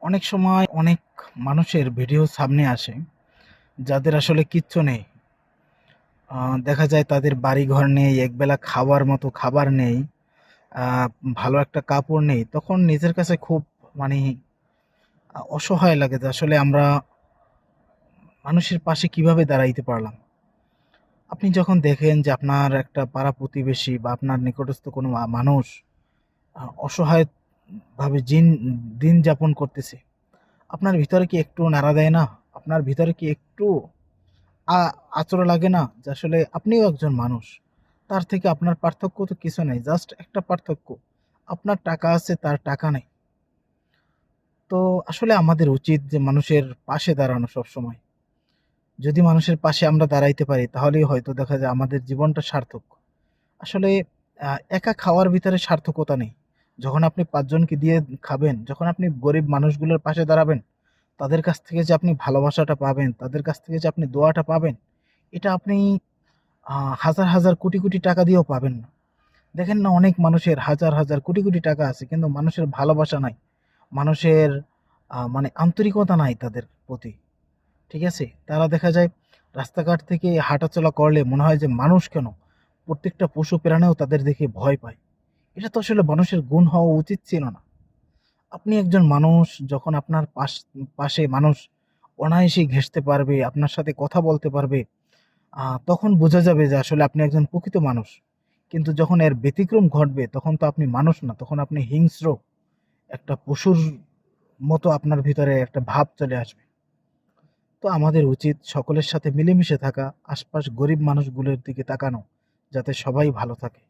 অনেক সময় অনেক মানুষের ভিডিও সামনে আসে যাদের আসলে কিচ্ছু নেই। দেখা যায় তাদের বাড়িঘর নেই, একবেলা খাওয়ার মতো খাবার নেই, আ ভালো একটা কাপড় নেই। তখন নিজের কাছে খুব মানে অসহায় লাগে যে আসলে আমরা মানুষের পাশে কিভাবে দাঁড়াইতে পারলাম। আপনি যখন দেখেন যে আপনার একটা পাড়া প্রতিবেশী বা আপনার নিকটস্থ কোনো মানুষ অসহায়ভাবে দিন যাপন করতেছে, আপনার ভিতরে কি একটু নাড়া দেয় না? আপনার ভিতরে কি একটু আ আঁচড় লাগে না? যে আসলে আপনিও একজন মানুষ। তার থেকে আপনার পার্থক্য তো কিছু নাই। জাস্ট একটা পার্থক্য। আপনার টাকা আছে, তার টাকা নাই। তো আসলে আমাদের উচিত যে মানুষের পাশে দাঁড়ানো সবসময়। যদি মানুষের পাশে আমরা দাঁড়াইতে পারি তাহলেই হয়তো দেখা যায় আমাদের জীবনটা সার্থক। আসলে একা খাওয়ার ভিতরে সার্থকতা নেই। যখন আপনি ৫ জনকে দিয়ে খাবেন, যখন আপনি গরিব মানুষগুলোর পাশে দাঁড়াবেন, তাদের কাছ থেকে যে আপনি ভালোবাসাটা পাবেন, তাদের কাছ থেকে যে আপনি দোয়াটা পাবেন, এটা আপনি আ হাজার, হাজার কোটি, কোটি টাকা দিয়েও পাবেন না। দেখেন না অনেক মানুষের হাজার, হাজার কোটি, কোটি টাকা আছে কিন্তু মানুষের ভালোবাসা নাই। মানুষের মানে আন্তরিকতা নাই তাদের প্রতি। ঠিক আছে? তারা দেখা যায় রাস্তাঘাট থেকে হাঁটাচলা করলে মনে হয় যে মানুষ কেন? প্রত্যেকটা পশু প্রাণীও তাদের দেখে ভয় পায়। এটা তো আসলে মানুষের গুণ হওয়া উচিত ছিল না। আপনি একজন মানুষ যখন আপনার পাশে মানুষ অনায়াসেই ঘেঁষতে পারবে, আপনার সাথে কথা বলতে পারবে, তখন বোঝা যাবে যে আসলে আপনি একজন প্রকৃত মানুষ। কিন্তু যখন এর ব্যতিক্রম ঘটবে তখন তো আপনি মানুষ না, তখন আপনি হিংস্র একটা পশুর মতো আপনার ভিতরে একটা ভাব চলে আসবে। তো আমাদের উচিত সকলের সাথে মিলেমিশে থাকা, আশপাশ গরিব মানুষগুলোর দিকে তাকানো, যাতে সবাই ভালো থাকে।